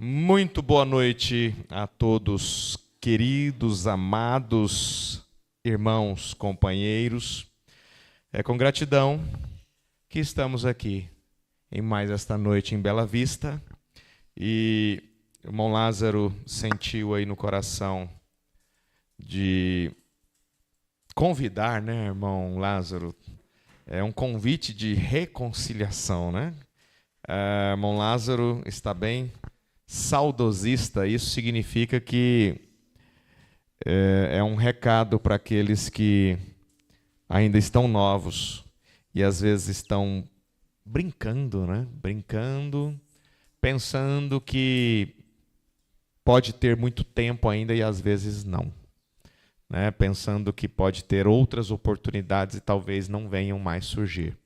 Muito boa noite a todos, queridos, amados irmãos, companheiros. É com gratidão que estamos aqui em mais esta noite em Bela Vista. E o irmão Lázaro sentiu aí no coração de convidar, né, irmão Lázaro? É um convite de reconciliação, né? Irmão Lázaro está bem saudosista. Isso significa que é um recado para aqueles que ainda estão novos e às vezes estão brincando, né? Brincando, pensando que pode ter muito tempo ainda e às vezes não, né? Pensando que pode ter outras oportunidades e talvez não venham mais surgir.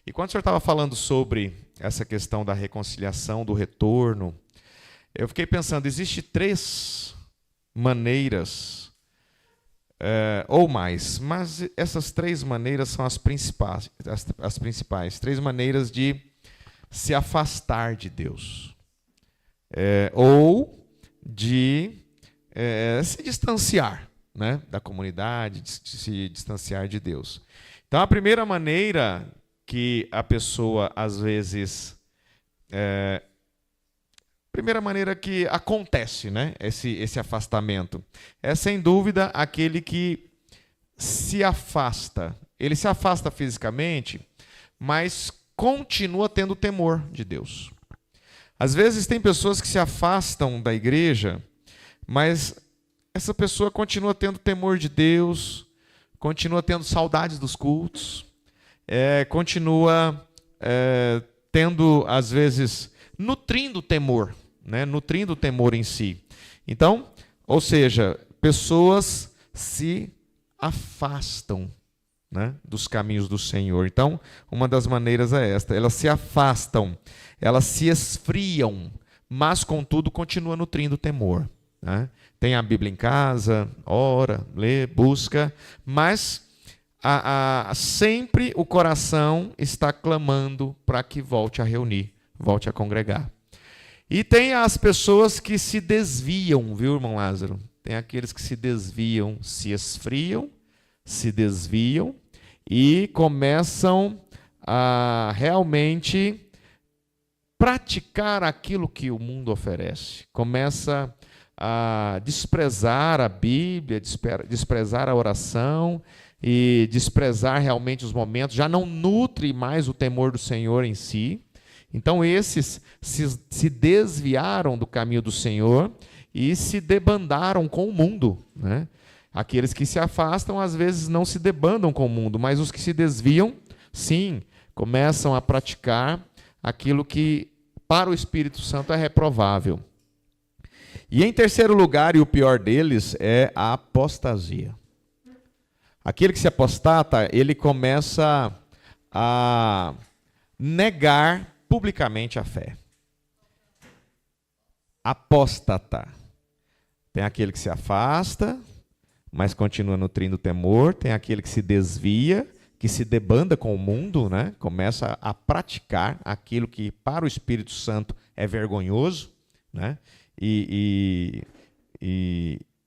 E quando o senhor estava falando sobre essa questão da reconciliação, do retorno, eu fiquei pensando, existe 3 maneiras, ou mais, mas essas 3 maneiras são as principais, 3 maneiras de se afastar de Deus, ou de se distanciar, né, da comunidade, de se distanciar de Deus. Então, a primeira maneira que a pessoa, às vezes, primeira maneira que acontece, né, esse afastamento, é, sem dúvida, aquele que se afasta. Ele se afasta fisicamente, mas continua tendo temor de Deus. Às vezes tem pessoas que se afastam da igreja, mas essa pessoa continua tendo temor de Deus, continua tendo saudades dos cultos, continua tendo, às vezes, nutrindo temor, né? Nutrindo temor em si. Então, ou seja, pessoas se afastam, né, dos caminhos do Senhor. Então, uma das maneiras é esta: elas se afastam, elas se esfriam, mas, contudo, continua nutrindo temor, né? Tem a Bíblia em casa, ora, lê, busca, mas sempre o coração está clamando para que volte a reunir, volte a congregar. E tem as pessoas que se desviam, viu, irmão Lázaro? Tem aqueles que se desviam, se esfriam, se desviam e começam a realmente praticar aquilo que o mundo oferece. Começa a desprezar a Bíblia, desprezar a oração e desprezar realmente os momentos, já não nutre mais o temor do Senhor em si. Então esses se desviaram do caminho do Senhor e se debandaram com o mundo, né? Aqueles que se afastam, às vezes, não se debandam com o mundo, mas os que se desviam, sim, começam a praticar aquilo que para o Espírito Santo é reprovável. E em terceiro lugar, e o pior deles, é a apostasia. Aquele que se apostata, ele começa a negar publicamente a fé. Apóstata. Tem aquele que se afasta, mas continua nutrindo temor. Tem aquele que se desvia, que se debanda com o mundo, né? Começa a praticar aquilo que para o Espírito Santo é vergonhoso, né? E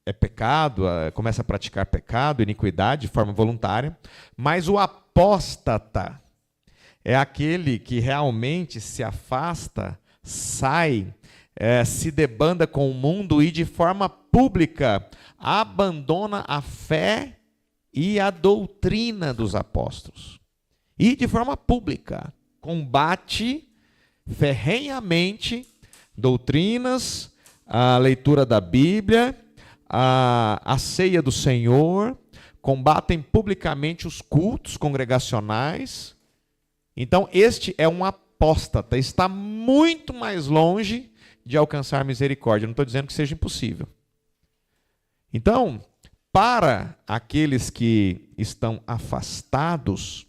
é pecado, começa a praticar pecado, iniquidade, de forma voluntária. Mas o apóstata é aquele que realmente se afasta, sai, se debanda com o mundo e de forma pública abandona a fé e a doutrina dos apóstolos. E de forma pública combate ferrenhamente doutrinas, a leitura da Bíblia, a ceia do Senhor, combatem publicamente os cultos congregacionais. Então, este é um apóstata, está muito mais longe de alcançar misericórdia. Não estou dizendo que seja impossível. Então, para aqueles que estão afastados,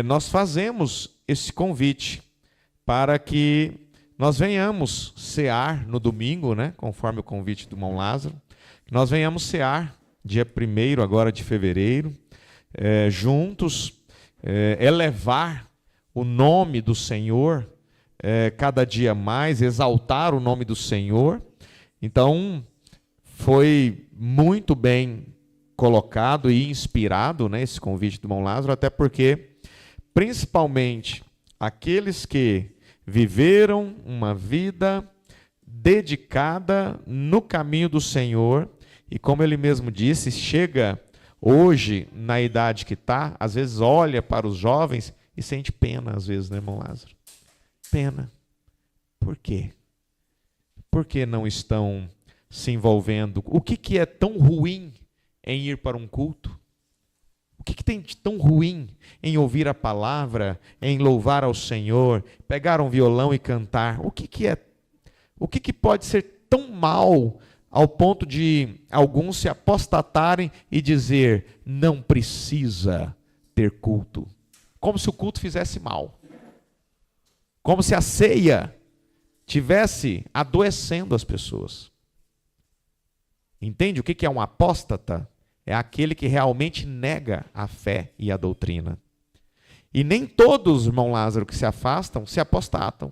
nós fazemos esse convite para que nós venhamos cear no domingo, né, conforme o convite do irmão Lázaro, que nós venhamos cear dia 1º agora de fevereiro, juntos, elevar o nome do Senhor cada dia mais, exaltar o nome do Senhor. Então, foi muito bem colocado e inspirado, né, esse convite do irmão Lázaro, até porque, principalmente, aqueles que viveram uma vida dedicada no caminho do Senhor, e como ele mesmo disse, chega hoje, na idade que está, às vezes olha para os jovens e sente pena, às vezes, né, irmão Lázaro? Pena. Por quê? Por que não estão se envolvendo? O que é tão ruim em ir para um culto? O que tem de tão ruim em ouvir a palavra, em louvar ao Senhor, pegar um violão e cantar? O que pode ser tão mal ao ponto de alguns se apostatarem e dizer, não precisa ter culto? Como se o culto fizesse mal. Como se a ceia tivesse adoecendo as pessoas. Entende o que é um apóstata? É aquele que realmente nega a fé e a doutrina. E nem todos, irmão Lázaro, que se afastam, se apostatam.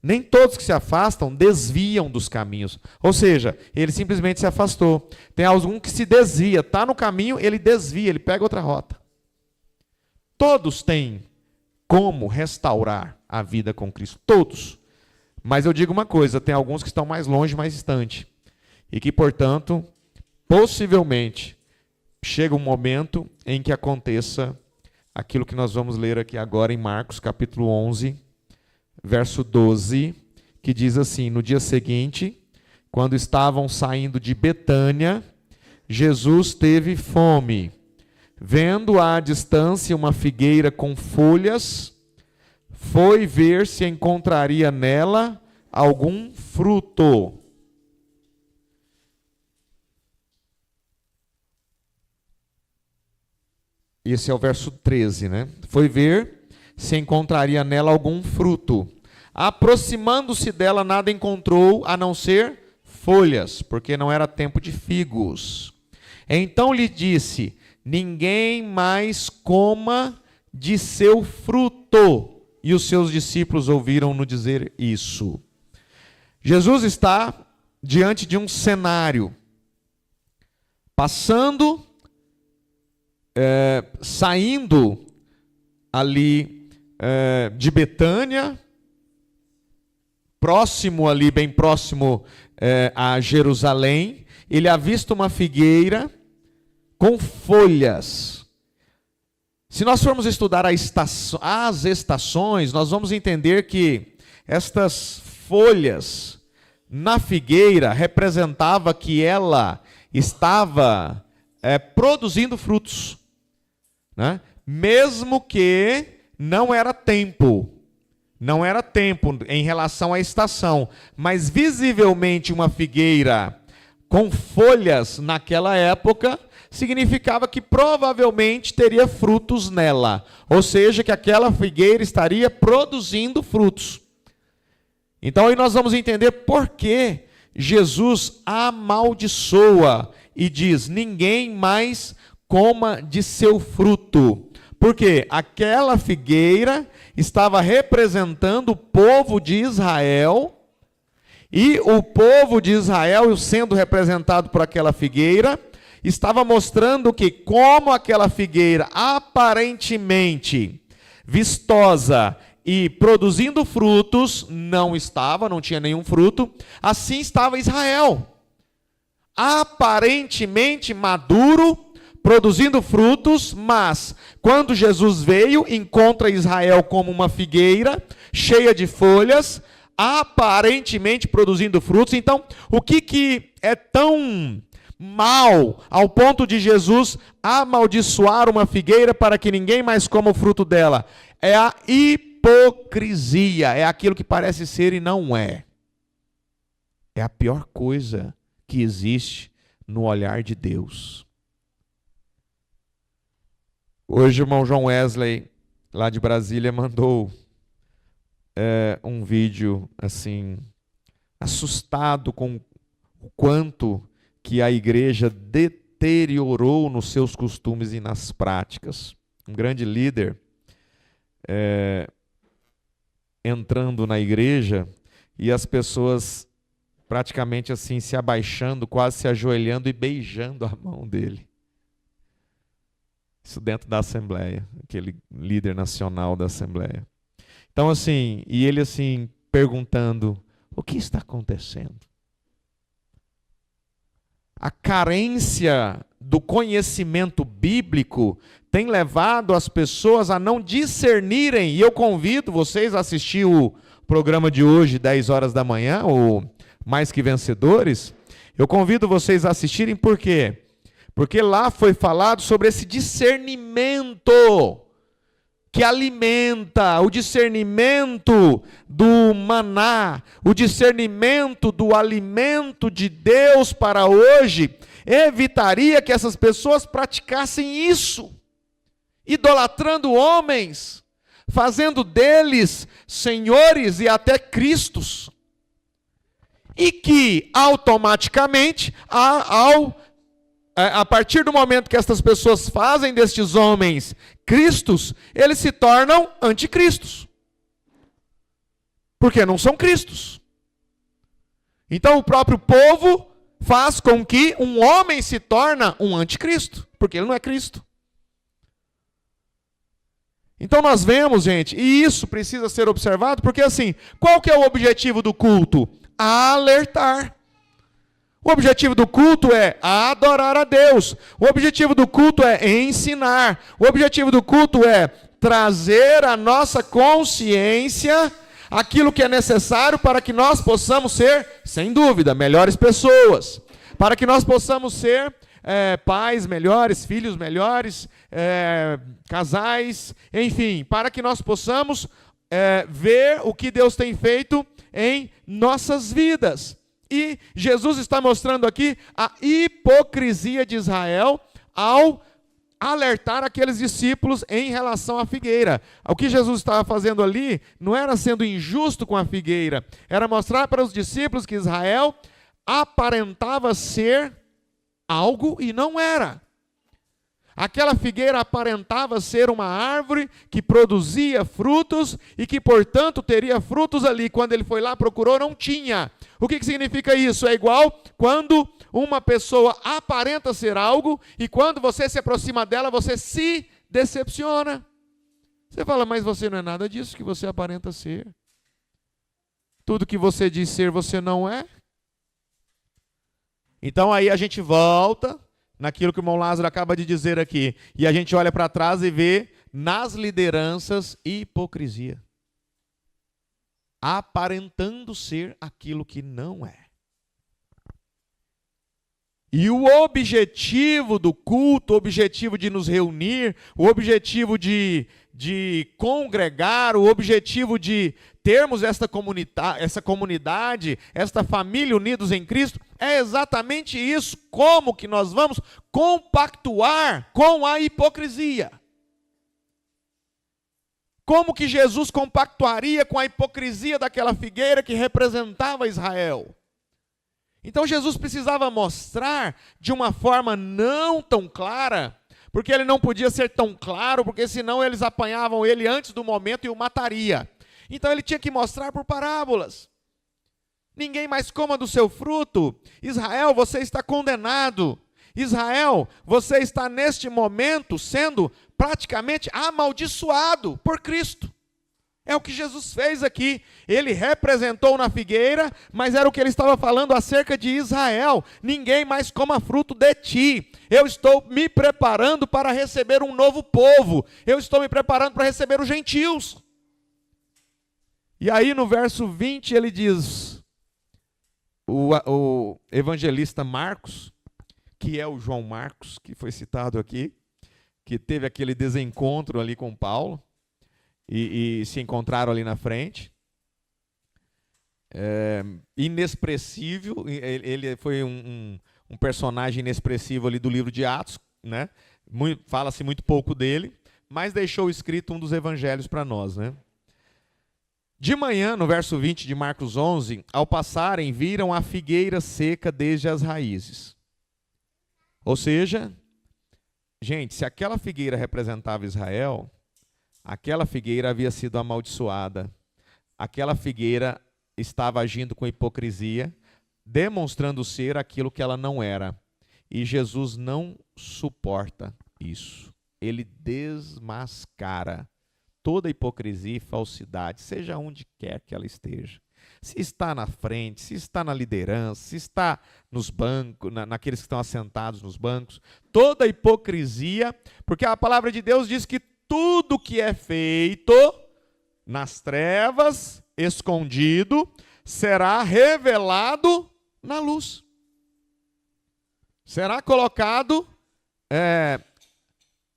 Nem todos que se afastam desviam dos caminhos. Ou seja, ele simplesmente se afastou. Tem algum que se desvia, está no caminho, ele desvia, ele pega outra rota. Todos têm como restaurar a vida com Cristo. Todos. Mas eu digo uma coisa, tem alguns que estão mais longe, mais distante. E que, portanto, possivelmente, chega um momento em que aconteça aquilo que nós vamos ler aqui agora em Marcos, capítulo 11, verso 12, que diz assim, no dia seguinte, quando estavam saindo de Betânia, Jesus teve fome. Vendo à distância uma figueira com folhas, foi ver se encontraria nela algum fruto. Esse é o verso 13, né? Foi ver se encontraria nela algum fruto. Aproximando-se dela, nada encontrou, a não ser folhas, porque não era tempo de figos. Então lhe disse, ninguém mais coma de seu fruto. E os seus discípulos ouviram-no dizer isso. Jesus está diante de um cenário, passando, saindo ali de Betânia, próximo ali, bem próximo a Jerusalém. Ele avista uma figueira com folhas. Se nós formos estudar as estações, nós vamos entender que estas folhas na figueira representava que ela estava produzindo frutos, né? Mesmo que não era tempo em relação à estação, mas visivelmente uma figueira com folhas naquela época significava que provavelmente teria frutos nela, ou seja, que aquela figueira estaria produzindo frutos. Então aí nós vamos entender por que Jesus amaldiçoa e diz, ninguém mais coma de seu fruto. Porque aquela figueira estava representando o povo de Israel, e o povo de Israel, sendo representado por aquela figueira, estava mostrando que, como aquela figueira aparentemente vistosa e produzindo frutos, não tinha nenhum fruto, assim estava Israel. Aparentemente maduro, produzindo frutos, mas quando Jesus veio, encontra Israel como uma figueira cheia de folhas, aparentemente produzindo frutos. Então, o que é tão mal ao ponto de Jesus amaldiçoar uma figueira para que ninguém mais coma o fruto dela? É a hipocrisia, é aquilo que parece ser e não é. É a pior coisa que existe no olhar de Deus. Hoje o irmão João Wesley, lá de Brasília, mandou um vídeo assim, assustado com o quanto que a igreja deteriorou nos seus costumes e nas práticas. Um grande líder entrando na igreja e as pessoas praticamente assim se abaixando, quase se ajoelhando e beijando a mão dele. Isso dentro da Assembleia, aquele líder nacional da Assembleia. Então assim, e ele assim perguntando, o que está acontecendo? A carência do conhecimento bíblico tem levado as pessoas a não discernirem, e eu convido vocês a assistir o programa de hoje, 10 horas da manhã, o Mais Que Vencedores. Eu convido vocês a assistirem, por quê? Porque lá foi falado sobre esse discernimento que alimenta, o discernimento do maná, o discernimento do alimento de Deus para hoje, evitaria que essas pessoas praticassem isso, idolatrando homens, fazendo deles senhores e até cristos, e que automaticamente, a partir do momento que essas pessoas fazem destes homens cristos, eles se tornam anticristos. Porque não são cristos. Então o próprio povo faz com que um homem se torne um anticristo, porque ele não é Cristo. Então nós vemos, gente, e isso precisa ser observado, porque assim, qual que é o objetivo do culto? Alertar. O objetivo do culto é adorar a Deus. O objetivo do culto é ensinar. O objetivo do culto é trazer à nossa consciência aquilo que é necessário para que nós possamos ser, sem dúvida, melhores pessoas. Para que nós possamos ser pais melhores, filhos melhores, casais, enfim, para que nós possamos ver o que Deus tem feito em nossas vidas. E Jesus está mostrando aqui a hipocrisia de Israel ao alertar aqueles discípulos em relação à figueira. O que Jesus estava fazendo ali não era sendo injusto com a figueira, era mostrar para os discípulos que Israel aparentava ser algo e não era. Aquela figueira aparentava ser uma árvore que produzia frutos e que, portanto, teria frutos ali. Quando ele foi lá, procurou, não tinha. O que significa isso? É igual quando uma pessoa aparenta ser algo e quando você se aproxima dela, você se decepciona. Você fala, mas você não é nada disso que você aparenta ser. Tudo que você diz ser, você não é. Então aí a gente volta naquilo que o irmão Lázaro acaba de dizer aqui. E a gente olha para trás e vê nas lideranças hipocrisia. Aparentando ser aquilo que não é. E o objetivo do culto, o objetivo de nos reunir, o objetivo de congregar, o objetivo de termos essa comunidade, esta família unidos em Cristo, é exatamente isso, como que nós vamos compactuar com a hipocrisia. Como que Jesus compactuaria com a hipocrisia daquela figueira que representava Israel? Então Jesus precisava mostrar de uma forma não tão clara, porque ele não podia ser tão claro, porque senão eles apanhavam ele antes do momento e o mataria. Então ele tinha que mostrar por parábolas. Ninguém mais coma do seu fruto. Israel, você está condenado. Israel, você está neste momento sendo praticamente amaldiçoado por Cristo. É o que Jesus fez aqui. Ele representou na figueira, mas era o que ele estava falando acerca de Israel. Ninguém mais coma fruto de ti. Eu estou me preparando para receber um novo povo. Eu estou me preparando para receber os gentios. E aí no verso 20 ele diz, o evangelista Marcos, que é o João Marcos, que foi citado aqui, que teve aquele desencontro ali com Paulo, e se encontraram ali na frente. Inexpressível, ele foi um personagem inexpressivo ali do livro de Atos, né? Fala-se muito pouco dele, mas deixou escrito um dos evangelhos para nós, né? De manhã, no verso 20 de Marcos 11, ao passarem, viram a figueira seca desde as raízes. Ou seja, gente, se aquela figueira representava Israel, aquela figueira havia sido amaldiçoada. aquela figueira estava agindo com hipocrisia, demonstrando ser aquilo que ela não era. E Jesus não suporta isso. Ele desmascara toda hipocrisia e falsidade, seja onde quer que ela esteja. Se está na frente, se está na liderança, se está nos bancos, naqueles que estão assentados nos bancos, toda hipocrisia, porque a palavra de Deus diz que tudo que é feito nas trevas, escondido, será revelado na luz. Será colocado,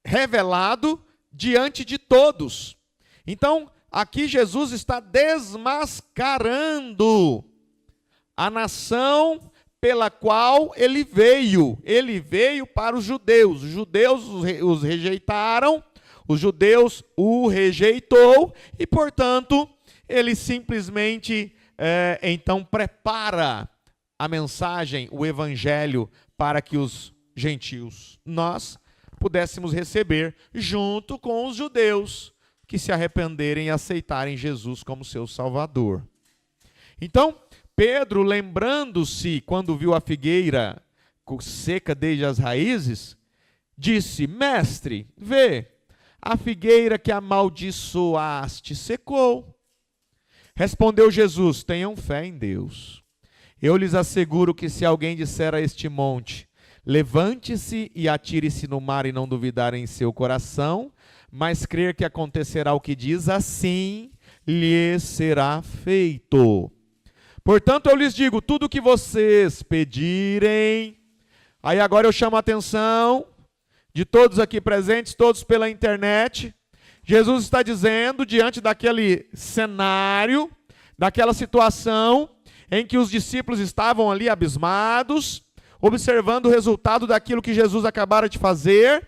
revelado diante de todos. Então, aqui Jesus está desmascarando a nação pela qual ele veio. Ele veio para os judeus. Os judeus os rejeitaram, os judeus o rejeitou e, portanto, ele simplesmente, então, prepara a mensagem, o evangelho, para que os gentios, nós, pudéssemos receber junto com os judeus que se arrependerem e aceitarem Jesus como seu Salvador. Então, Pedro, lembrando-se, quando viu a figueira seca desde as raízes, disse: Mestre, vê, a figueira que amaldiçoaste secou. Respondeu Jesus: tenham fé em Deus. Eu lhes asseguro que se alguém disser a este monte, levante-se e atire-se no mar e não duvidar em seu coração, mas crer que acontecerá o que diz, assim lhe será feito. Portanto, eu lhes digo, tudo que vocês pedirem, aí agora eu chamo a atenção de todos aqui presentes, todos pela internet, Jesus está dizendo, diante daquele cenário, daquela situação, em que os discípulos estavam ali abismados, observando o resultado daquilo que Jesus acabara de fazer,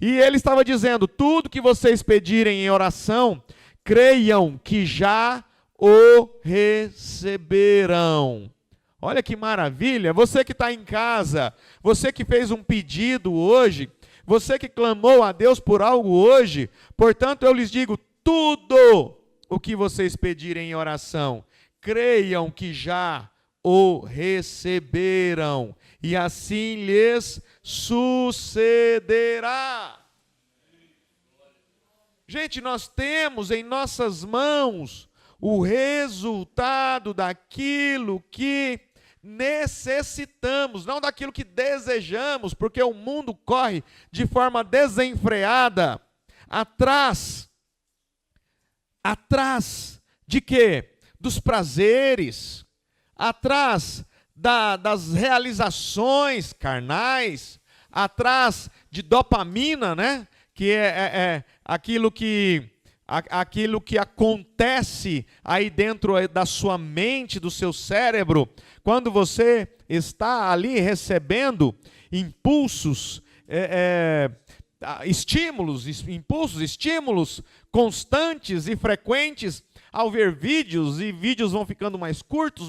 e ele estava dizendo, tudo que vocês pedirem em oração, creiam que já o receberão. Olha que maravilha, você que está em casa, você que fez um pedido hoje, você que clamou a Deus por algo hoje, portanto eu lhes digo, tudo o que vocês pedirem em oração, creiam que já o receberam, e assim lhes sucederá. Gente, nós temos em nossas mãos o resultado daquilo que necessitamos, não daquilo que desejamos, porque o mundo corre de forma desenfreada, atrás de quê? Dos prazeres, atrás das realizações carnais, atrás de dopamina, né? Que é aquilo que acontece aí dentro da sua mente, do seu cérebro, quando você está ali recebendo impulsos, estímulos constantes e frequentes, ao ver vídeos, e vídeos vão ficando mais curtos,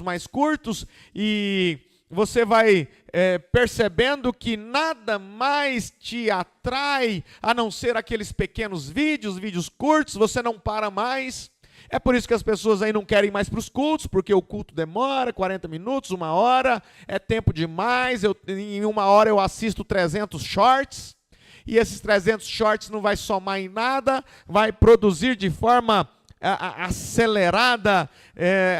e você vai percebendo que nada mais te atrai, a não ser aqueles pequenos vídeos curtos, você não para mais. É por isso que as pessoas aí não querem mais para os cultos, porque o culto demora 40 minutos, 1 hora, é tempo demais, em 1 hora eu assisto 300 shorts, e esses 300 shorts não vai somar em nada, vai produzir de forma acelerada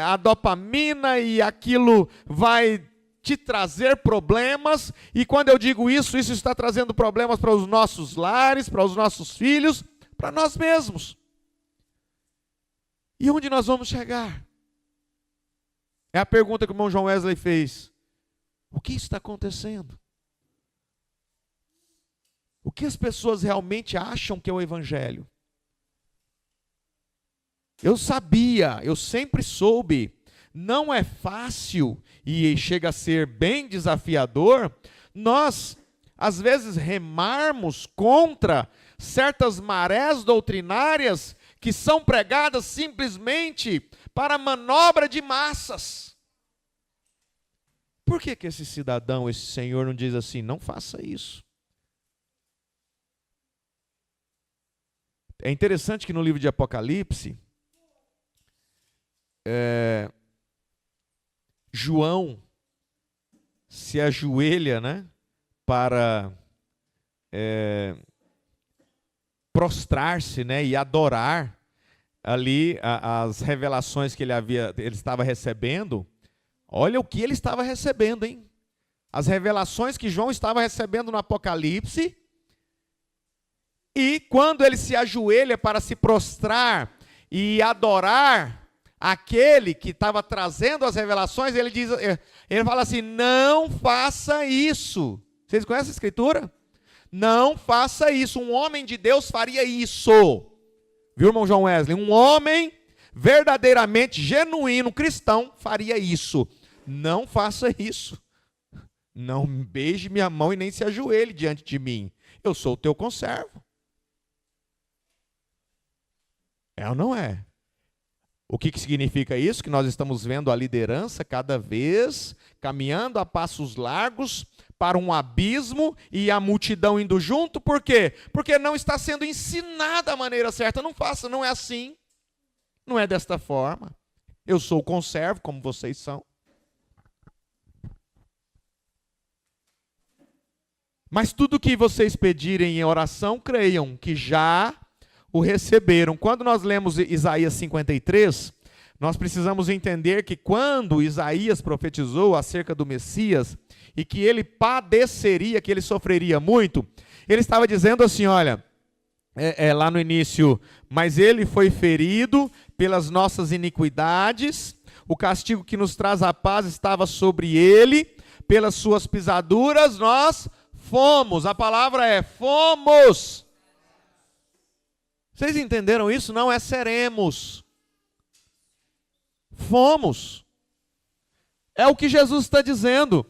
a dopamina, e aquilo vai te trazer problemas, e quando eu digo isso está trazendo problemas para os nossos lares, para os nossos filhos, para nós mesmos. E onde nós vamos chegar? É a pergunta que o irmão João Wesley fez. O que está acontecendo? O que as pessoas realmente acham que é o evangelho? Eu sempre soube, não é fácil e chega a ser bem desafiador, nós, às vezes, remarmos contra certas marés doutrinárias que são pregadas simplesmente para manobra de massas. Por que esse cidadão, esse senhor não diz assim, não faça isso? É interessante que no livro de Apocalipse, João se ajoelha, né, para prostrar-se, né, e adorar ali as revelações que ele estava recebendo. Olha o que ele estava recebendo, hein? As revelações que João estava recebendo no Apocalipse. E quando ele se ajoelha para se prostrar e adorar aquele que estava trazendo as revelações, ele fala assim: não faça isso. Vocês conhecem a escritura? Não faça isso. Um homem de Deus faria isso. Viu, irmão João Wesley? Um homem verdadeiramente genuíno, cristão, faria isso. Não faça isso. Não beije minha mão e nem se ajoelhe diante de mim. Eu sou o teu conservo. É ou não é? O que significa isso? Que nós estamos vendo a liderança cada vez caminhando a passos largos para um abismo e a multidão indo junto. Por quê? Porque não está sendo ensinada a maneira certa. Não faça, não é assim. Não é desta forma. Eu sou o conservo, como vocês são. Mas tudo que vocês pedirem em oração, creiam que já o receberam. Quando nós lemos Isaías 53, nós precisamos entender que quando Isaías profetizou acerca do Messias e que ele padeceria, que ele sofreria muito, ele estava dizendo assim, olha, lá no início: mas ele foi ferido pelas nossas iniquidades, o castigo que nos traz a paz estava sobre ele, pelas suas pisaduras nós fomos. A palavra é fomos. Vocês entenderam isso? Não é seremos. Fomos. É o que Jesus está dizendo.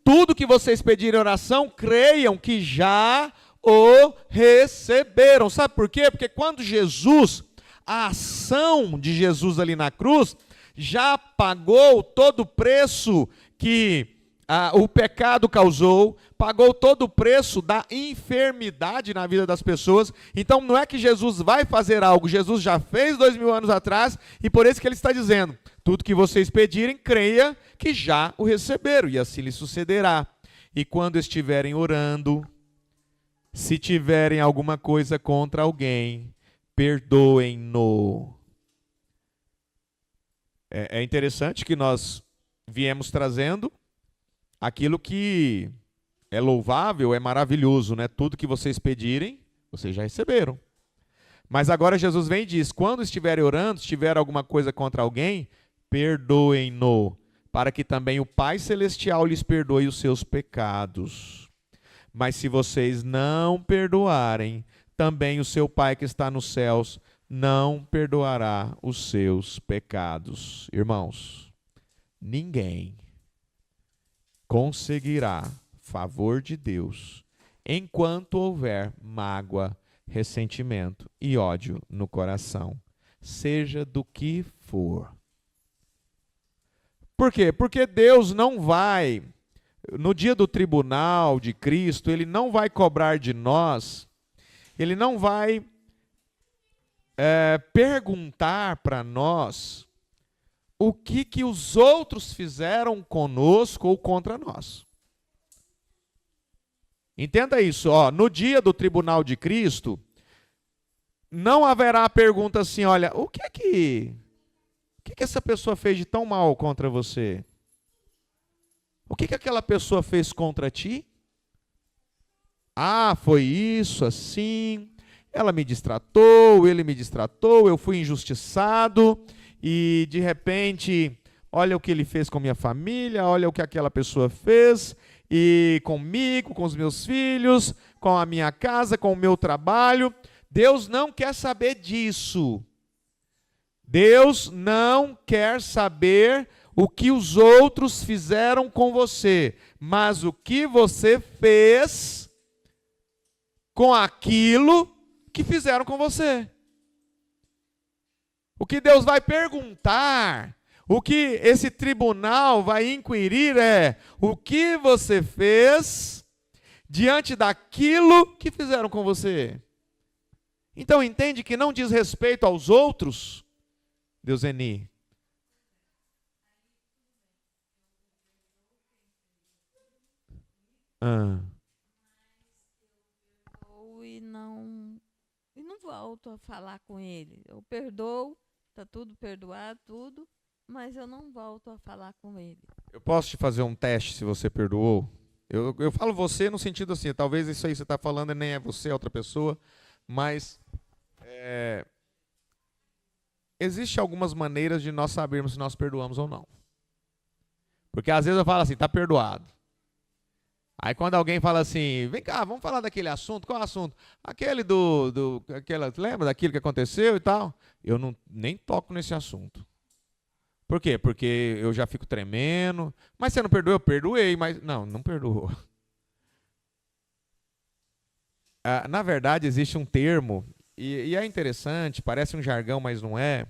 Tudo que vocês pedirem em oração, creiam que já o receberam. Sabe por quê? Porque quando Jesus, a ação de Jesus ali na cruz, já pagou todo o preço que o pecado causou, pagou todo o preço da enfermidade na vida das pessoas. Então não é que Jesus vai fazer algo, Jesus já fez 2000 anos atrás, e por isso que ele está dizendo: tudo que vocês pedirem, creia que já o receberam, e assim lhe sucederá. E quando estiverem orando, se tiverem alguma coisa contra alguém, perdoem-no. É interessante que nós viemos trazendo aquilo que é louvável, é maravilhoso, né? Tudo que vocês pedirem, vocês já receberam. Mas agora Jesus vem e diz: quando estiverem orando, se tiver alguma coisa contra alguém, perdoem-no, para que também o Pai Celestial lhes perdoe os seus pecados. Mas se vocês não perdoarem, também o seu Pai que está nos céus não perdoará os seus pecados. Irmãos, ninguém conseguirá favor de Deus enquanto houver mágoa, ressentimento e ódio no coração, seja do que for. Por quê? Porque Deus não vai, no dia do tribunal de Cristo, Ele não vai cobrar de nós, Ele não vai perguntar para nós o que os outros fizeram conosco ou contra nós. Entenda isso, no dia do tribunal de Cristo, não haverá a pergunta assim: olha, o que essa pessoa fez de tão mal contra você? O que aquela pessoa fez contra ti? Ah, foi isso, assim, ela me distratou, ele me distratou, eu fui injustiçado, e de repente, olha o que ele fez com minha família, olha o que aquela pessoa fez, e comigo, com os meus filhos, com a minha casa, com o meu trabalho. Deus não quer saber disso. Deus não quer saber o que os outros fizeram com você, mas o que você fez com aquilo que fizeram com você. O que Deus vai perguntar, o que esse tribunal vai inquirir é: o que você fez diante daquilo que fizeram com você? Então entende que não diz respeito aos outros, Deuseni, Ah. E não volto a falar com ele. Eu perdoo, tá tudo perdoado, tudo, mas eu não volto a falar com ele. Eu posso te fazer um teste se você perdoou? Eu falo você no sentido assim, talvez isso aí que você está falando nem é você, é outra pessoa, mas existe algumas maneiras de nós sabermos se nós perdoamos ou não. Porque às vezes eu falo assim, está perdoado. Aí quando alguém fala assim, vem cá, vamos falar daquele assunto, qual assunto? Aquele lembra daquilo que aconteceu e tal? Eu nem toco nesse assunto. Por quê? Porque eu já fico tremendo. Mas você não perdoou? Eu perdoei, mas não perdoou. Na verdade, existe um termo, e é interessante, parece um jargão, mas não é.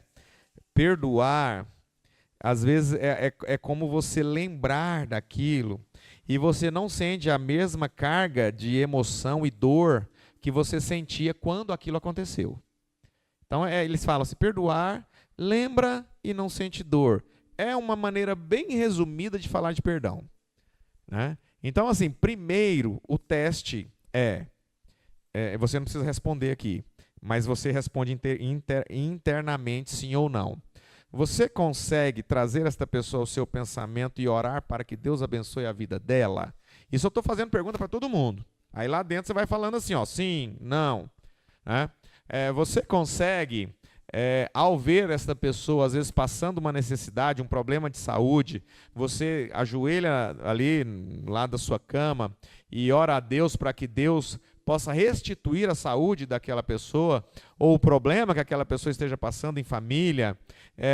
Perdoar, às vezes, é como você lembrar daquilo, e você não sente a mesma carga de emoção e dor que você sentia quando aquilo aconteceu. Então, eles falam assim, perdoar, lembra e não sente dor. É uma maneira bem resumida de falar de perdão, né? Então, assim, primeiro, o teste você não precisa responder aqui, mas você responde internamente sim ou não. Você consegue trazer esta pessoa ao seu pensamento e orar para que Deus abençoe a vida dela? Isso eu estou fazendo pergunta para todo mundo. Aí lá dentro você vai falando assim, ó, sim, não, né? Você consegue, ao ver esta pessoa, às vezes passando uma necessidade, um problema de saúde, você ajoelha ali lá da sua cama e ora a Deus para que Deus possa restituir a saúde daquela pessoa, ou o problema que aquela pessoa esteja passando em família.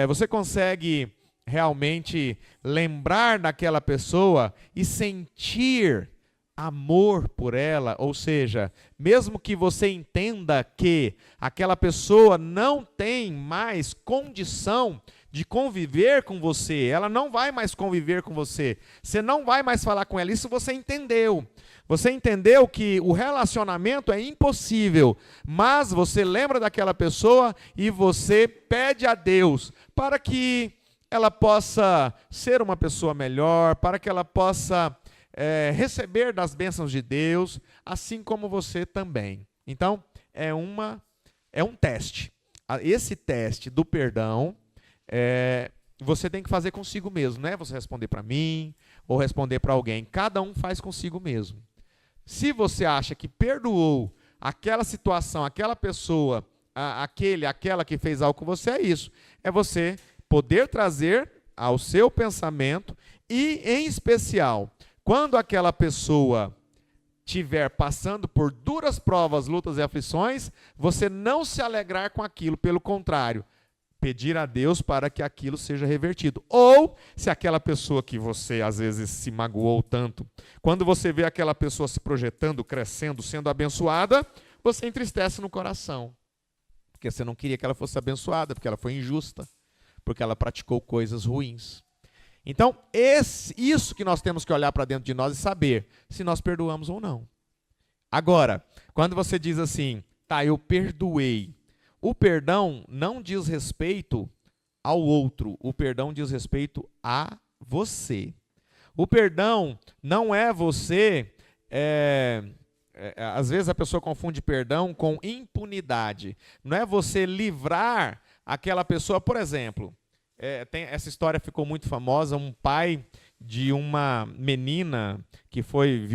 Você consegue realmente lembrar daquela pessoa e sentir amor por ela, ou seja, mesmo que você entenda que aquela pessoa não tem mais condição de conviver com você, ela não vai mais conviver com você, você não vai mais falar com ela, isso você entendeu. Você entendeu que o relacionamento é impossível, mas você lembra daquela pessoa e você pede a Deus para que ela possa ser uma pessoa melhor, para que ela possa receber das bênçãos de Deus, assim como você também. Então, é um teste. Esse teste do perdão, você tem que fazer consigo mesmo, não é você responder para mim ou responder para alguém. Cada um faz consigo mesmo. Se você acha que perdoou aquela situação, aquela pessoa, aquela que fez algo com você, é isso. É você poder trazer ao seu pensamento e, em especial, quando aquela pessoa estiver passando por duras provas, lutas e aflições, você não se alegrar com aquilo, pelo contrário, pedir a Deus para que aquilo seja revertido. Ou, se aquela pessoa que você às vezes se magoou tanto, quando você vê aquela pessoa se projetando, crescendo, sendo abençoada, você entristece no coração. Porque você não queria que ela fosse abençoada, porque ela foi injusta, porque ela praticou coisas ruins. Então, isso que nós temos que olhar para dentro de nós e saber se nós perdoamos ou não. Agora, quando você diz assim, tá, eu perdoei, o perdão não diz respeito ao outro, o perdão diz respeito a você. O perdão não é você... às vezes a pessoa confunde perdão com impunidade. Não é você livrar aquela pessoa, por exemplo... essa história ficou muito famosa, um pai de uma menina que foi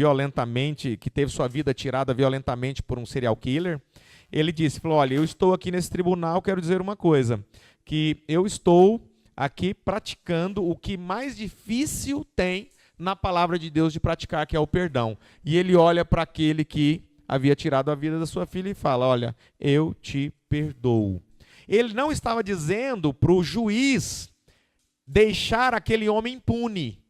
que teve sua vida tirada violentamente por um serial killer. Ele falou, olha, eu estou aqui nesse tribunal, quero dizer uma coisa, que eu estou aqui praticando o que mais difícil tem na palavra de Deus de praticar, que é o perdão. E ele olha para aquele que havia tirado a vida da sua filha e fala, olha, eu te perdoo. Ele não estava dizendo para o juiz deixar aquele homem impune.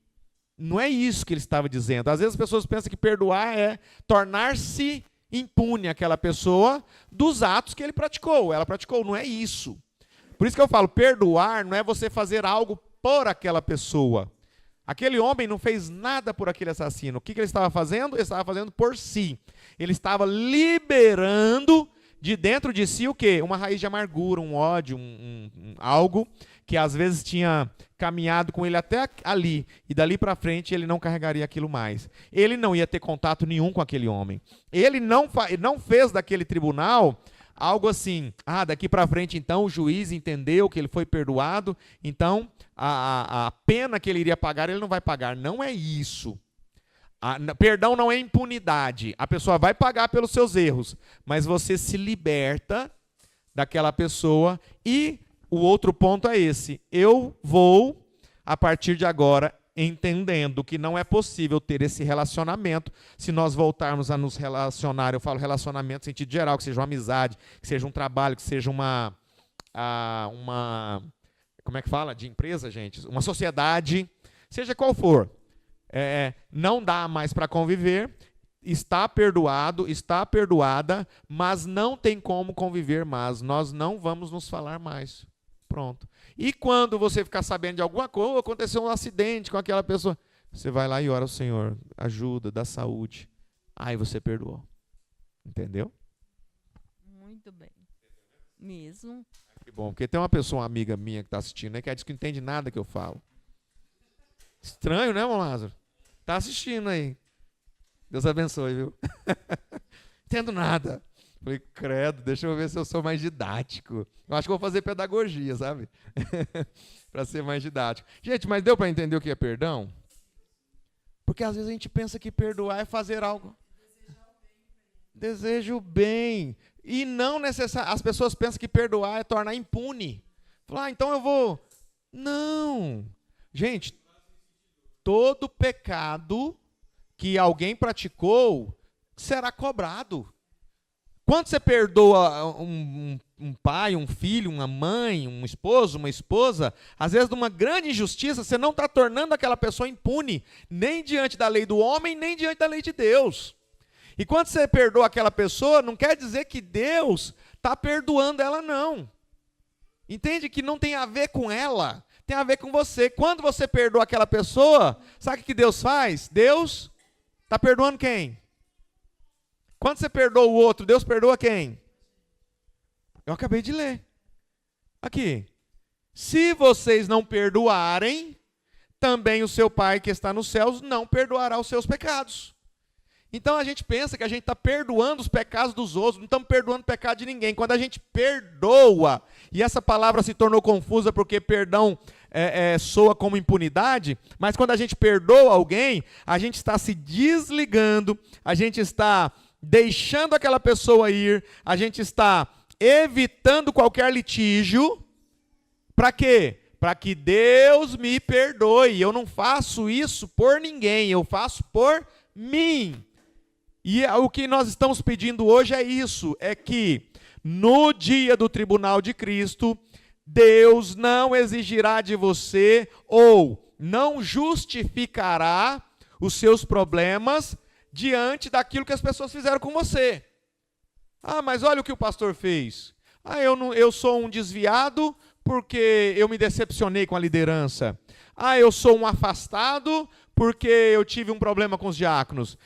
Não é isso que ele estava dizendo. Às vezes as pessoas pensam que perdoar é tornar-se impune aquela pessoa dos atos que ele praticou. Ela praticou, não é isso. Por isso que eu falo, perdoar não é você fazer algo por aquela pessoa. Aquele homem não fez nada por aquele assassino. O que ele estava fazendo? Ele estava fazendo por si. Ele estava liberando de dentro de si o quê? Uma raiz de amargura, um ódio, algo que às vezes tinha caminhado com ele até ali, e dali para frente ele não carregaria aquilo mais. Ele não ia ter contato nenhum com aquele homem. Ele não fez daquele tribunal algo assim, daqui para frente então o juiz entendeu que ele foi perdoado, então a pena que ele iria pagar ele não vai pagar. Não é isso. Perdão não é impunidade. A pessoa vai pagar pelos seus erros, mas você se liberta daquela pessoa. E o outro ponto é esse: eu vou, a partir de agora, entendendo que não é possível ter esse relacionamento se nós voltarmos a nos relacionar. Eu falo relacionamento no sentido geral, que seja uma amizade, que seja um trabalho, que seja uma como é que fala? De empresa, gente? Uma sociedade, seja qual for. Não dá mais para conviver, está perdoado, está perdoada, mas não tem como conviver mais. Nós não vamos nos falar mais. Pronto. E quando você ficar sabendo de alguma coisa, aconteceu um acidente com aquela pessoa, você vai lá e ora ao Senhor, ajuda, dá saúde. Aí você perdoou. Entendeu? Muito bem. Mesmo. Que bom, porque tem uma pessoa, uma amiga minha que está assistindo, né, que diz que não entende nada que eu falo. Estranho, né, irmão Lázaro? Tá assistindo aí. Deus abençoe, viu? Entendo nada. Falei, credo, deixa eu ver se eu sou mais didático. Eu acho que vou fazer pedagogia, sabe? Para ser mais didático. Gente, mas deu para entender o que é perdão? Porque às vezes a gente pensa que perdoar é fazer algo. Desejo bem. E não necessariamente. As pessoas pensam que perdoar é tornar impune. Falar, então eu vou. Não. Gente, todo pecado que alguém praticou será cobrado. Quando você perdoa um pai, um filho, uma mãe, um esposo, uma esposa, às vezes de uma grande injustiça, você não está tornando aquela pessoa impune, nem diante da lei do homem, nem diante da lei de Deus. E quando você perdoa aquela pessoa, não quer dizer que Deus está perdoando ela, não. Entende que não tem a ver com ela, tem a ver com você. Quando você perdoa aquela pessoa, sabe o que Deus faz? Deus está perdoando quem? Quando você perdoa o outro, Deus perdoa quem? Eu acabei de ler. Aqui. Se vocês não perdoarem, também o seu Pai que está nos céus não perdoará os seus pecados. Então a gente pensa que a gente está perdoando os pecados dos outros, não estamos perdoando o pecado de ninguém. Quando a gente perdoa, e essa palavra se tornou confusa porque perdão soa como impunidade, mas quando a gente perdoa alguém, a gente está se desligando, a gente está deixando aquela pessoa ir, a gente está evitando qualquer litígio. Para quê? Para que Deus me perdoe. Eu não faço isso por ninguém, eu faço por mim. E o que nós estamos pedindo hoje é isso, é que no dia do tribunal de Cristo, Deus não exigirá de você ou não justificará os seus problemas diante daquilo que as pessoas fizeram com você. Mas olha o que o pastor fez. Eu sou um desviado porque eu me decepcionei com a liderança. Eu sou um afastado porque eu tive um problema com os diáconos.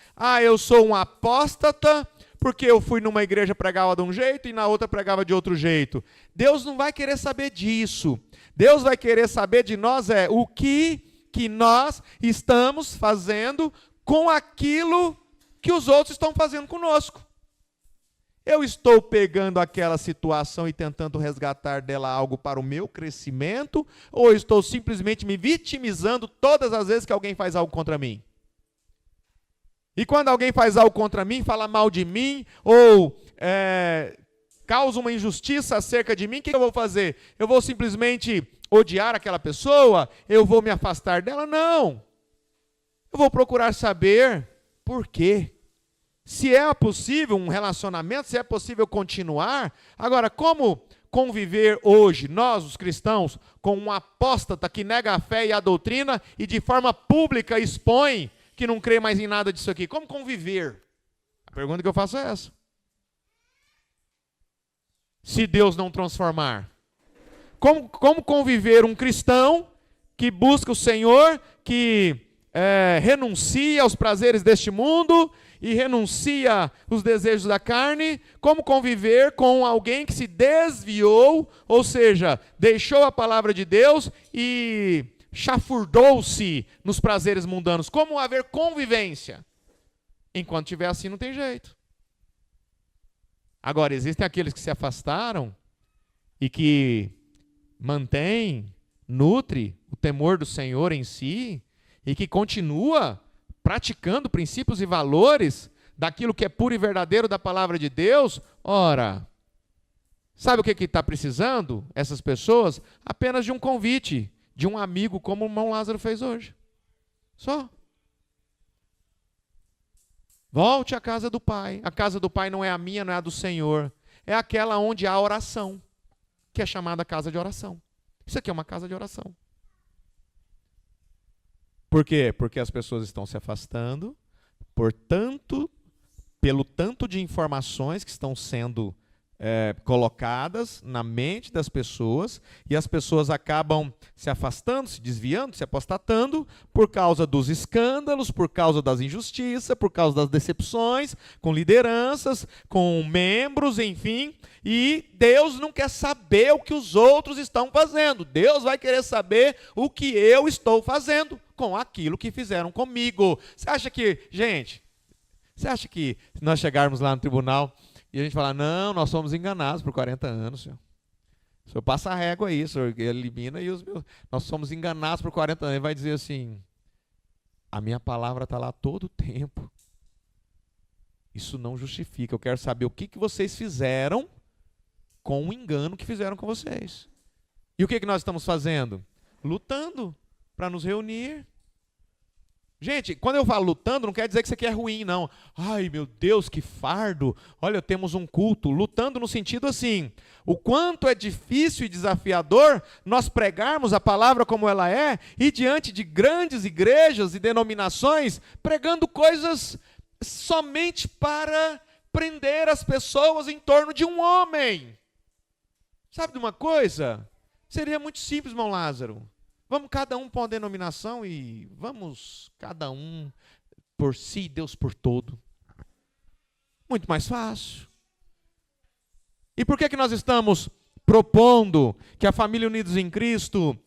Eu sou um apóstata porque eu fui numa igreja pregava de um jeito e na outra pregava de outro jeito. Deus não vai querer saber disso. Deus vai querer saber de nós o que nós estamos fazendo com aquilo que os outros estão fazendo conosco. Eu estou pegando aquela situação e tentando resgatar dela algo para o meu crescimento, ou estou simplesmente me vitimizando todas as vezes que alguém faz algo contra mim? E quando alguém faz algo contra mim, fala mal de mim, ou causa uma injustiça acerca de mim, o que eu vou fazer? Eu vou simplesmente odiar aquela pessoa? Eu vou me afastar dela? Não. Eu vou procurar saber por quê. Se é possível um relacionamento, se é possível continuar. Agora, como conviver hoje, nós, os cristãos, com um apóstata que nega a fé e a doutrina e de forma pública expõe que não crê mais em nada disso aqui? Como conviver? A pergunta que eu faço é essa. Se Deus não transformar. Como conviver um cristão que busca o Senhor, que renuncia aos prazeres deste mundo e renuncia os desejos da carne, como conviver com alguém que se desviou, ou seja, deixou a palavra de Deus e chafurdou-se nos prazeres mundanos. Como haver convivência? Enquanto estiver assim, não tem jeito. Agora, existem aqueles que se afastaram e que mantêm, nutre o temor do Senhor em si e que continua praticando princípios e valores daquilo que é puro e verdadeiro da palavra de Deus. Ora, sabe o que está precisando essas pessoas? Apenas de um convite, de um amigo, como o irmão Lázaro fez hoje. Só. Volte à casa do Pai. A casa do Pai não é a minha, não é a do Senhor. É aquela onde há oração, que é chamada casa de oração. Isso aqui é uma casa de oração. Por quê? Porque as pessoas estão se afastando, pelo tanto de informações que estão sendo colocadas na mente das pessoas, e as pessoas acabam se afastando, se desviando, se apostatando, por causa dos escândalos, por causa das injustiças, por causa das decepções, com lideranças, com membros, enfim, e Deus não quer saber o que os outros estão fazendo, Deus vai querer saber o que eu estou fazendo com aquilo que fizeram comigo. Você acha que se nós chegarmos lá no tribunal e a gente falar, não, nós somos enganados por 40 anos, senhor. O senhor passa a régua aí, o senhor elimina e nós somos enganados por 40 anos. Ele vai dizer assim, a minha palavra está lá todo o tempo. Isso não justifica. Eu quero saber o que vocês fizeram com o engano que fizeram com vocês. E o que nós estamos fazendo? Lutando para nos reunir. Gente, quando eu falo lutando, não quer dizer que isso aqui é ruim, não. Ai, meu Deus, que fardo. Olha, temos um culto. Lutando no sentido assim, o quanto é difícil e desafiador nós pregarmos a palavra como ela é, e diante de grandes igrejas e denominações, pregando coisas somente para prender as pessoas em torno de um homem. Sabe de uma coisa? Seria muito simples, irmão Lázaro. Vamos cada um para uma denominação e vamos cada um por si, Deus por todo. Muito mais fácil. E por que nós estamos propondo que a família Unidos em Cristo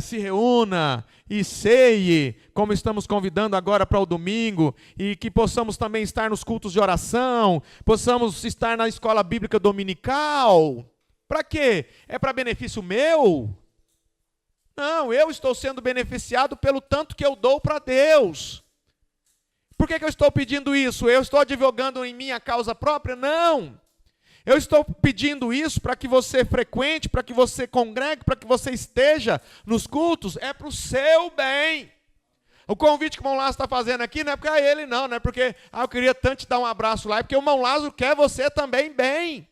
se reúna e ceie, como estamos convidando agora para o domingo, e que possamos também estar nos cultos de oração, possamos estar na escola bíblica dominical? Para quê? É para benefício meu? Não, eu estou sendo beneficiado pelo tanto que eu dou para Deus. Por que eu estou pedindo isso? Eu estou advogando em minha causa própria? Não. Eu estou pedindo isso para que você frequente, para que você congregue, para que você esteja nos cultos. É para o seu bem. O convite que o irmão Lázaro está fazendo aqui não é para ele não é porque eu queria tanto te dar um abraço lá, é porque o irmão Lázaro quer você também bem.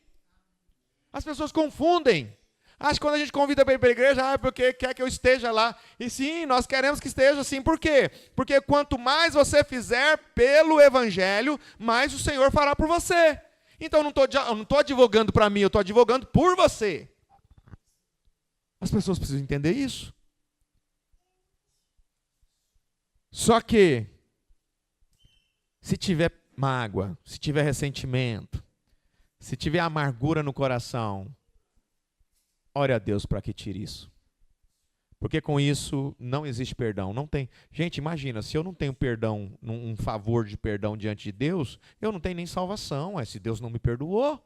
As pessoas confundem. Acho que quando a gente convida para ir para a igreja, é porque quer que eu esteja lá. E sim, nós queremos que esteja assim. Por quê? Porque quanto mais você fizer pelo Evangelho, mais o Senhor fará por você. Então eu não estou advogando para mim, eu estou advogando por você. As pessoas precisam entender isso. Só que, se tiver mágoa, se tiver ressentimento, se tiver amargura no coração, ore a Deus para que tire isso. Porque com isso não existe perdão. Não tem. Gente, imagina, se eu não tenho perdão, um favor de perdão diante de Deus, eu não tenho nem salvação. Se Deus não me perdoou.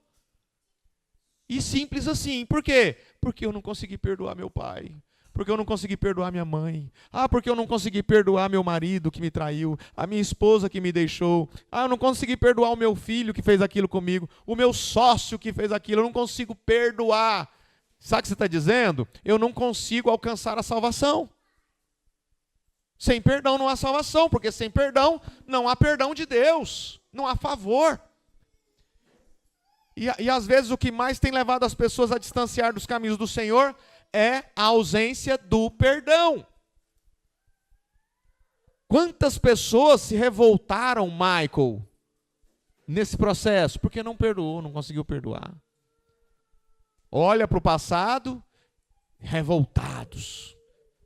E simples assim. Por quê? Porque eu não consegui perdoar meu pai. Porque eu não consegui perdoar minha mãe. Porque eu não consegui perdoar meu marido que me traiu. A minha esposa que me deixou. Eu não consegui perdoar o meu filho que fez aquilo comigo. O meu sócio que fez aquilo. Eu não consigo perdoar. Sabe o que você está dizendo? Eu não consigo alcançar a salvação. Sem perdão não há salvação, porque sem perdão não há perdão de Deus, não há favor. E às vezes o que mais tem levado as pessoas a distanciar dos caminhos do Senhor é a ausência do perdão. Quantas pessoas se revoltaram, Michael, nesse processo? Porque não perdoou, não conseguiu perdoar. Olha para o passado, revoltados.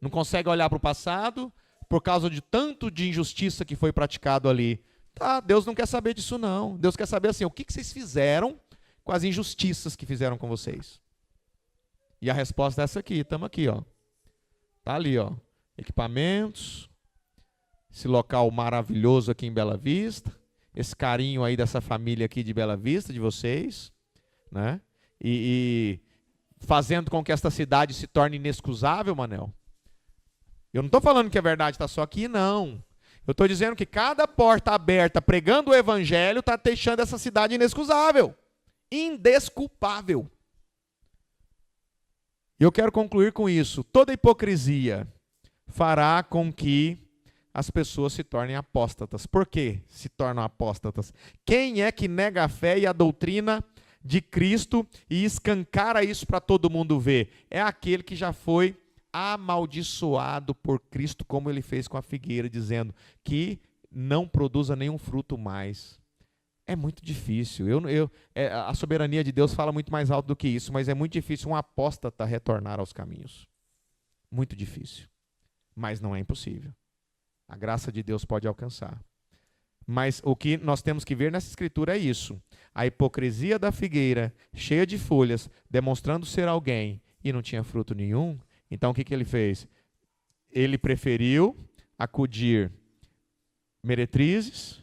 Não consegue olhar para o passado por causa de tanto de injustiça que foi praticado ali. Tá, Deus não quer saber disso não. Deus quer saber assim, o que vocês fizeram com as injustiças que fizeram com vocês? E a resposta é essa aqui, estamos aqui, ó. Tá ali, ó. Equipamentos, esse local maravilhoso aqui em Bela Vista, esse carinho aí dessa família aqui de Bela Vista, de vocês, né? E fazendo com que esta cidade se torne inexcusável, Manel. Eu não estou falando que a verdade está só aqui, não. Eu estou dizendo que cada porta aberta pregando o evangelho está deixando essa cidade inexcusável, indesculpável. E eu quero concluir com isso. Toda hipocrisia fará com que as pessoas se tornem apóstatas. Por que se tornam apóstatas? Quem é que nega a fé e a doutrina de Cristo e escancara isso para todo mundo ver? É aquele que já foi amaldiçoado por Cristo, como ele fez com a figueira, dizendo que não produza nenhum fruto mais. É muito difícil. A soberania de Deus fala muito mais alto do que isso, mas é muito difícil um apóstata retornar aos caminhos. Muito difícil. Mas não é impossível. A graça de Deus pode alcançar. Mas o que nós temos que ver nessa escritura é isso. A hipocrisia da figueira, cheia de folhas, demonstrando ser alguém e não tinha fruto nenhum. Então o que ele fez? Ele preferiu acudir meretrizes,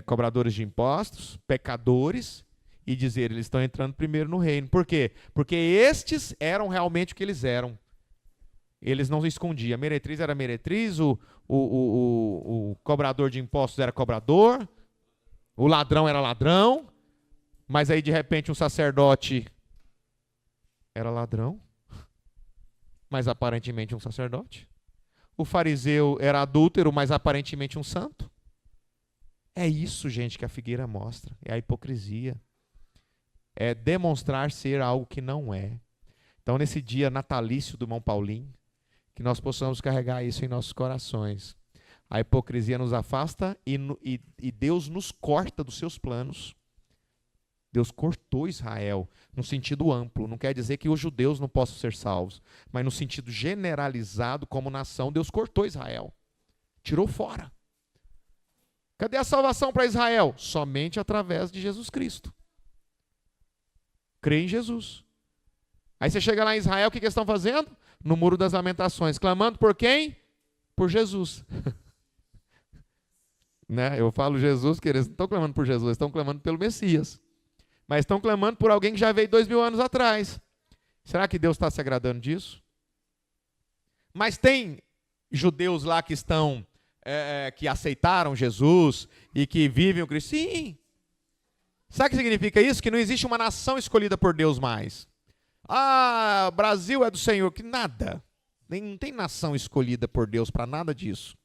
cobradores de impostos, pecadores, e dizer, eles estão entrando primeiro no reino. Por quê? Porque estes eram realmente o que eles eram. Eles não se escondiam. A meretriz era meretriz, o cobrador de impostos era cobrador, o ladrão era ladrão, mas aí de repente um sacerdote era ladrão, mas aparentemente um sacerdote. O fariseu era adúltero, mas aparentemente um santo. É isso, gente, que a figueira mostra. É a hipocrisia. É demonstrar ser algo que não é. Então, nesse dia natalício do irmão Paulinho, que nós possamos carregar isso em nossos corações. A hipocrisia nos afasta e Deus nos corta dos seus planos. Deus cortou Israel no sentido amplo. Não quer dizer que os judeus não possam ser salvos, mas no sentido generalizado, como nação, Deus cortou Israel. Tirou fora. Cadê a salvação para Israel? Somente através de Jesus Cristo. Crê em Jesus. Aí você chega lá em Israel, o que eles estão fazendo? No Muro das Lamentações. Clamando por quem? Por Jesus. Né? Eu falo Jesus, que eles não estão clamando por Jesus, eles estão clamando pelo Messias. Mas estão clamando por alguém que já veio 2000 anos atrás. Será que Deus está se agradando disso? Mas tem judeus lá que estão, que aceitaram Jesus e que vivem o Cristo? Sim. Sabe o que significa isso? Que não existe uma nação escolhida por Deus mais. Ah, o Brasil é do Senhor. Que nada. Não tem nação escolhida por Deus para nada disso.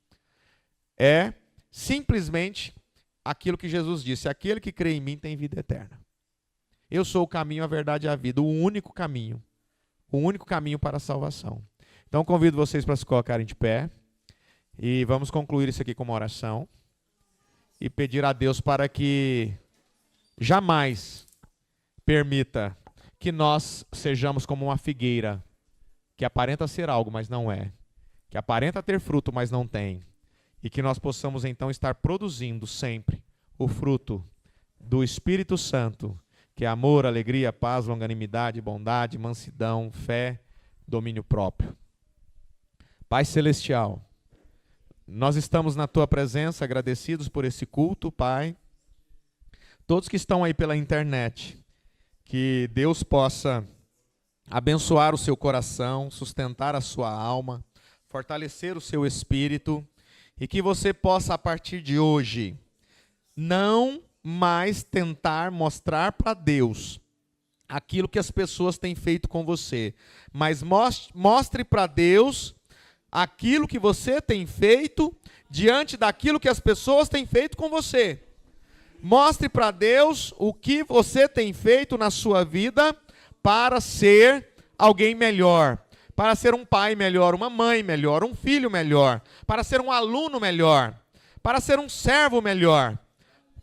É simplesmente aquilo que Jesus disse. Aquele que crê em mim tem vida eterna. Eu sou o caminho, a verdade e a vida. O único caminho. O único caminho para a salvação. Então convido vocês para se colocarem de pé. E vamos concluir isso aqui com uma oração. E pedir a Deus para que jamais permita que nós sejamos como uma figueira que aparenta ser algo, mas não é. Que aparenta ter fruto, mas não tem. E que nós possamos então estar produzindo sempre o fruto do Espírito Santo, que é amor, alegria, paz, longanimidade, bondade, mansidão, fé, domínio próprio. Pai Celestial, nós estamos na Tua presença, agradecidos por esse culto, Pai. Todos que estão aí pela internet, que Deus possa abençoar o seu coração, sustentar a sua alma, fortalecer o seu espírito, e que você possa, a partir de hoje, não mais tentar mostrar para Deus aquilo que as pessoas têm feito com você, mas mostre para Deus aquilo que você tem feito diante daquilo que as pessoas têm feito com você. Mostre para Deus o que você tem feito na sua vida para ser alguém melhor, para ser um pai melhor, uma mãe melhor, um filho melhor, para ser um aluno melhor, para ser um servo melhor.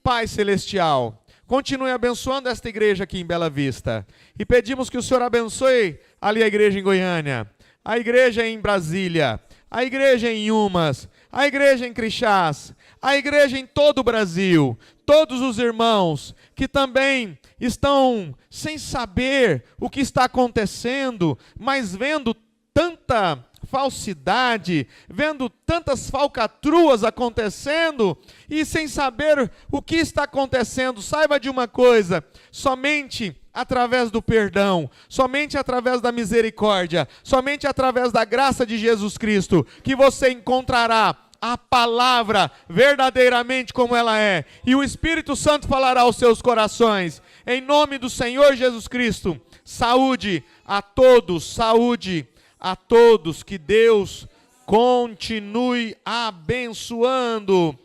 Pai Celestial, continue abençoando esta igreja aqui em Bela Vista. E pedimos que o Senhor abençoe ali a igreja em Goiânia, a igreja em Brasília, a igreja em Umas, a igreja em Crixás, a igreja em todo o Brasil, todos os irmãos que também estão sem saber o que está acontecendo, mas vendo tanta falsidade, vendo tantas falcatruas acontecendo e sem saber o que está acontecendo. Saiba de uma coisa: somente através do perdão, somente através da misericórdia, somente através da graça de Jesus Cristo, que você encontrará a palavra verdadeiramente como ela é, e o Espírito Santo falará aos seus corações. Em nome do Senhor Jesus Cristo, saúde a todos, que Deus continue abençoando.